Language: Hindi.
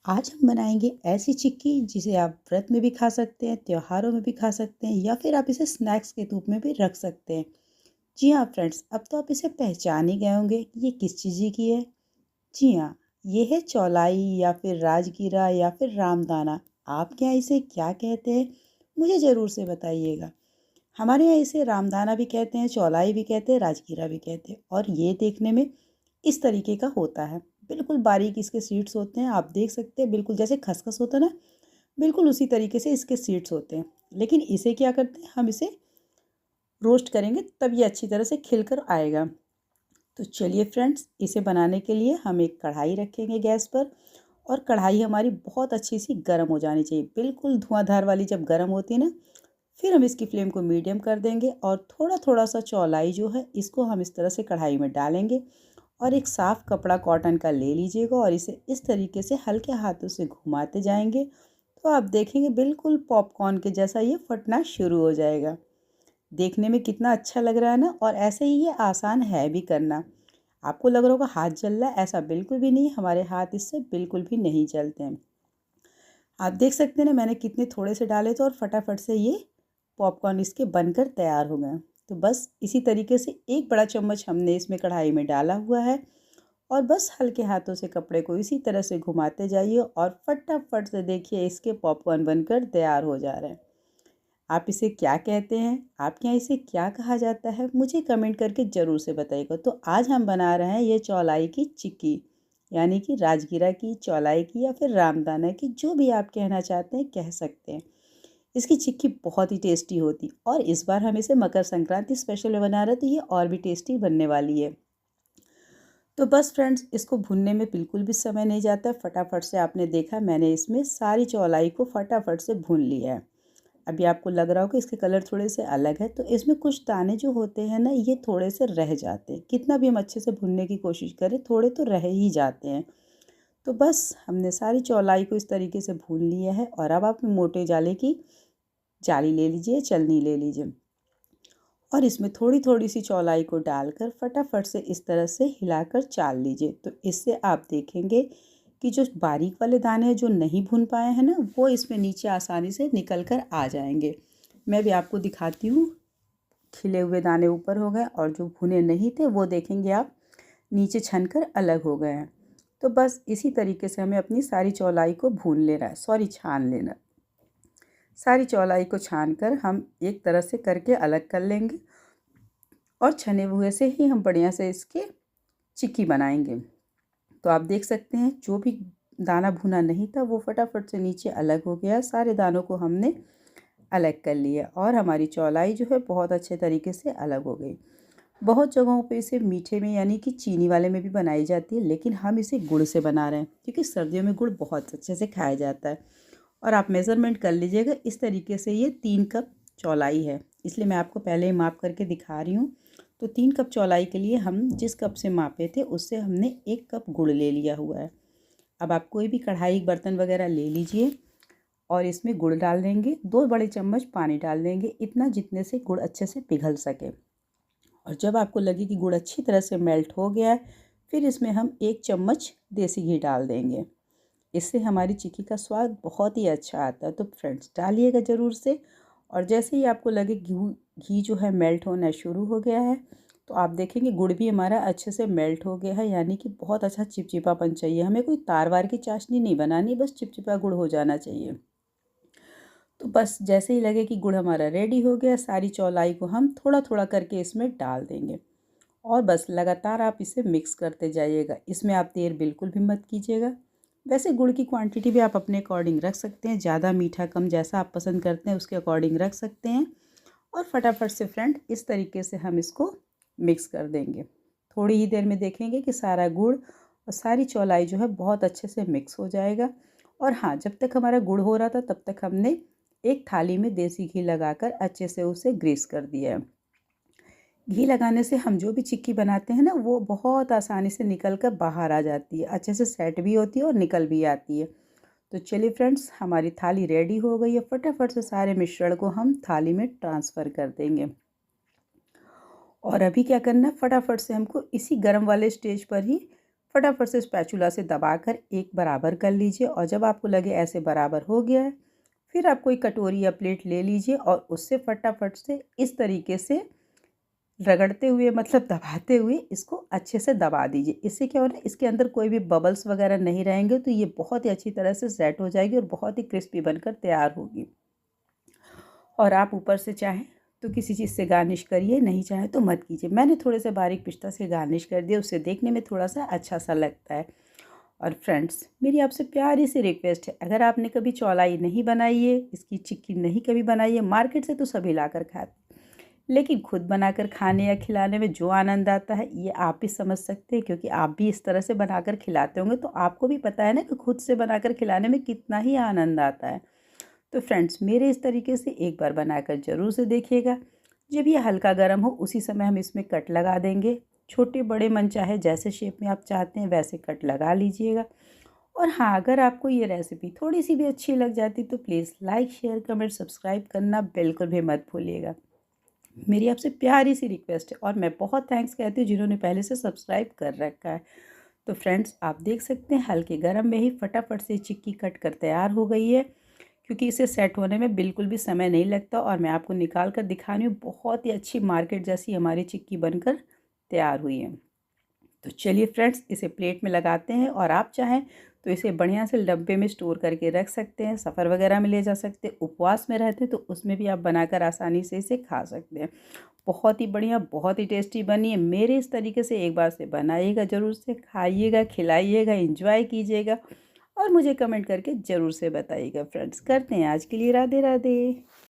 आज हम बनाएंगे ऐसी चिक्की जिसे आप व्रत में भी खा सकते हैं, त्योहारों में भी खा सकते हैं या फिर आप इसे स्नैक्स के रूप में भी रख सकते हैं। जी हाँ फ्रेंड्स, अब तो आप इसे पहचान ही गए होंगे कि ये किस चीज़ की है। जी हाँ, ये है चौलाई या फिर राजगीरा या फिर रामदाना। आपके यहाँ इसे क्या कहते हैं, मुझे ज़रूर से बताइएगा। हमारे यहाँ इसे रामदाना भी कहते हैं, चौलाई भी कहते हैं, राजगीरा भी कहते हैं। और ये देखने में इस तरीके का होता है। बिल्कुल बारीक इसके सीड्स होते हैं, आप देख सकते हैं बिल्कुल जैसे खसखस होता है ना, बिल्कुल उसी तरीके से इसके सीड्स होते हैं। लेकिन इसे क्या करते हैं, हम इसे रोस्ट करेंगे तब ये अच्छी तरह से खिलकर आएगा। तो चलिए फ्रेंड्स, इसे बनाने के लिए हम एक कढ़ाई रखेंगे गैस पर। और कढ़ाई हमारी बहुत अच्छी सी गर्म हो जानी चाहिए, बिल्कुल धुआंधार वाली जब गर्म होती है ना, फिर हम इसकी फ्लेम को मीडियम कर देंगे और थोड़ा थोड़ा सा चौलाई जो है इसको हम इस तरह से कढ़ाई में डालेंगे। और एक साफ़ कपड़ा कॉटन का ले लीजिएगा और इसे इस तरीके से हल्के हाथों से घुमाते जाएंगे तो आप देखेंगे बिल्कुल पॉपकॉर्न के जैसा ये फटना शुरू हो जाएगा। देखने में कितना अच्छा लग रहा है ना, और ऐसे ही ये आसान है भी करना। आपको लग रहा होगा हाथ जल रहा है, ऐसा बिल्कुल भी नहीं, हमारे हाथ इससे बिल्कुल भी नहीं जलते हैं। आप देख सकते हैं ना, मैंने कितने थोड़े से डाले थे और फटाफट से ये पॉपकॉर्न इसके बनकर तैयार हो गए। तो बस इसी तरीके से एक बड़ा चम्मच हमने इसमें कढ़ाई में डाला हुआ है और बस हल्के हाथों से कपड़े को इसी तरह से घुमाते जाइए और फटाफट से देखिए इसके पॉपकॉर्न बनकर तैयार हो जा रहे हैं। आप इसे क्या कहते हैं, आपके यहाँ इसे क्या कहा जाता है, मुझे कमेंट करके ज़रूर से बताइएगा। तो आज हम बना रहे हैं ये चौलाई की चिक्की, यानी कि राजगीरा की, चौलाई की या फिर रामदाना की, जो भी आप कहना चाहते हैं कह सकते हैं। इसकी चिक्की बहुत ही टेस्टी होती और इस बार हम इसे मकर संक्रांति स्पेशल में बना रहे हैं, तो ये और भी टेस्टी बनने वाली है। तो बस फ्रेंड्स, इसको भुनने में बिल्कुल भी समय नहीं जाता, फटाफट से आपने देखा मैंने इसमें सारी चौलाई को फटाफट से भून लिया है। अभी आपको लग रहा हो कि इसके कलर थोड़े से अलग है, तो इसमें कुछ दाने जो होते हैं ना, ये थोड़े से रह जाते हैं। कितना भी हम अच्छे से भुनने की कोशिश करें, थोड़े तो रह ही जाते हैं। तो बस हमने सारी चौलाई को इस तरीके से भून लिया है और अब आप मोटे जाले की जाली ले लीजिए, छलनी ले लीजिए और इसमें थोड़ी थोड़ी सी चौलाई को डालकर फटाफट से इस तरह से हिलाकर चाल लीजिए। तो इससे आप देखेंगे कि जो बारीक वाले दाने हैं जो नहीं भून पाए हैं ना, वो इसमें नीचे आसानी से निकल कर आ जाएंगे। मैं भी आपको दिखाती हूँ। खिले हुए दाने ऊपर हो गए और जो भुने नहीं थे वो देखेंगे आप नीचे छन कर अलग हो गए हैं। तो बस इसी तरीके से हमें अपनी सारी चौलाई को भून लेना है, सॉरी छान लेना। सारी चौलाई को छान कर हम एक तरह से करके अलग कर लेंगे और छने हुए से ही हम बढ़िया से इसके चिक्की बनाएंगे। तो आप देख सकते हैं जो भी दाना भुना नहीं था वो फटाफट से नीचे अलग हो गया। सारे दानों को हमने अलग कर लिया और हमारी चौलाई जो है बहुत अच्छे तरीके से अलग हो गई। बहुत जगहों पे इसे मीठे में यानी कि चीनी वाले में भी बनाई जाती है, लेकिन हम इसे गुड़ से बना रहे हैं क्योंकि सर्दियों में गुड़ बहुत अच्छे से खाया जाता है। और आप मेज़रमेंट कर लीजिएगा, इस तरीके से ये 3 कप चौलाई है, इसलिए मैं आपको पहले ही माप करके दिखा रही हूँ। तो 3 कप चौलाई के लिए हम जिस कप से मापे थे उससे हमने 1 कप गुड़ ले लिया हुआ है। अब आप कोई भी कढ़ाई बर्तन वगैरह ले लीजिए और इसमें गुड़ डाल देंगे। 2 बड़े चम्मच पानी डाल देंगे, इतना जितने से गुड़ अच्छे से पिघल सके। और जब आपको लगे कि गुड़ अच्छी तरह से मेल्ट हो गया है, फिर इसमें हम 1 चम्मच देसी घी डाल देंगे। इससे हमारी चिक्की का स्वाद बहुत ही अच्छा आता है। तो फ्रेंड्स डालिएगा ज़रूर से। और जैसे ही आपको लगे घी जो है मेल्ट होना शुरू हो गया है, तो आप देखेंगे गुड़ भी हमारा अच्छे से मेल्ट हो गया है, यानी कि बहुत अच्छा चिपचिपापन चाहिए हमें। कोई तार वार की चाशनी नहीं बनानी, बस चिपचिपा गुड़ हो जाना चाहिए। तो बस जैसे ही लगे कि गुड़ हमारा रेडी हो गया, सारी चौलाई को हम थोड़ा थोड़ा करके इसमें डाल देंगे और बस लगातार आप इसे मिक्स करते जाइएगा। इसमें आप देर बिल्कुल भी मत कीजिएगा। वैसे गुड़ की क्वांटिटी भी आप अपने अकॉर्डिंग रख सकते हैं, ज़्यादा मीठा कम जैसा आप पसंद करते हैं उसके अकॉर्डिंग रख सकते हैं। और फटाफट से फ्रेंड इस तरीके से हम इसको मिक्स कर देंगे। थोड़ी ही देर में देखेंगे कि सारा गुड़ और सारी चौलाई जो है बहुत अच्छे से मिक्स हो जाएगा। और हाँ, जब तक हमारा गुड़ हो रहा था तब तक हमने एक थाली में देसी घी लगाकर अच्छे से उसे ग्रीस कर दिया है। घी लगाने से हम जो भी चिक्की बनाते हैं ना, वो बहुत आसानी से निकल कर बाहर आ जाती है, अच्छे से सेट भी होती है और निकल भी आती है। तो चलिए फ्रेंड्स, हमारी थाली रेडी हो गई है। फटाफट से सारे मिश्रण को हम थाली में ट्रांसफ़र कर देंगे। और अभी क्या करना है, फटाफट से हमको इसी गर्म वाले स्टेज पर ही फटाफट से स्पैचुला से दबाकर एक बराबर कर लीजिए और जब आपको लगे ऐसे बराबर हो गया है, फिर आप कोई कटोरी या प्लेट ले लीजिए और उससे फटाफट से इस तरीके से रगड़ते हुए मतलब दबाते हुए इसको अच्छे से दबा दीजिए। इससे क्या हो रहा है, इसके अंदर कोई भी बबल्स वगैरह नहीं रहेंगे, तो ये बहुत ही अच्छी तरह से सेट हो जाएगी और बहुत ही क्रिस्पी बनकर तैयार होगी। और आप ऊपर से चाहें तो किसी चीज़ से गार्निश करिए, नहीं चाहें तो मत कीजिए। मैंने थोड़े से बारीक पिस्ता से गार्निश कर दिया, उससे देखने में थोड़ा सा अच्छा सा लगता है। और फ्रेंड्स, मेरी आपसे प्यारी सी रिक्वेस्ट है, अगर आपने कभी चौलाई नहीं बनाई है, इसकी चिक्की नहीं कभी बनाई है, मार्केट से तो सभी लाकर खाते हैं, लेकिन खुद बनाकर खाने या खिलाने में जो आनंद आता है ये आप भी समझ सकते हैं, क्योंकि आप भी इस तरह से बनाकर खिलाते होंगे, तो आपको भी पता है ना कि खुद से बनाकर खिलाने में कितना ही आनंद आता है। तो फ्रेंड्स, मेरे इस तरीके से एक बार बनाकर ज़रूर से देखिएगा। जब ये हल्का गर्म हो उसी समय हम इसमें कट लगा देंगे। छोटे बड़े मन चाहे जैसे शेप में आप चाहते हैं वैसे कट लगा लीजिएगा। और हाँ, अगर आपको ये रेसिपी थोड़ी सी भी अच्छी लग जाती तो please like, share, comment, subscribe करना बिल्कुल भी मत भूलिएगा। मेरी आपसे प्यारी सी रिक्वेस्ट है और मैं बहुत थैंक्स कहती हूँ जिन्होंने पहले से सब्सक्राइब कर रखा है। तो फ्रेंड्स, आप देख सकते हैं हल्के गर्म में ही फटाफट से चिक्की कट कर तैयार हो गई है, क्योंकि इसे सेट होने में बिल्कुल भी समय नहीं लगता। और मैं आपको निकाल कर दिखा रही हूँ, बहुत ही अच्छी मार्केट जैसी हमारी चिक्की बनकर तैयार हुई है। तो चलिए फ्रेंड्स, इसे प्लेट में लगाते हैं और आप चाहें तो इसे बढ़िया से डब्बे में स्टोर करके रख सकते हैं, सफ़र वगैरह में ले जा सकते हैं, उपवास में रहते हैं तो उसमें भी आप बनाकर आसानी से इसे खा सकते हैं। बहुत ही बढ़िया, बहुत ही टेस्टी बनी है। मेरे इस तरीके से एक बार से बनाइएगा, ज़रूर से खाइएगा, खिलाइएगा, एंजॉय कीजिएगा और मुझे कमेंट करके ज़रूर से बताइएगा। फ्रेंड्स, करते हैं आज के लिए राधे राधे।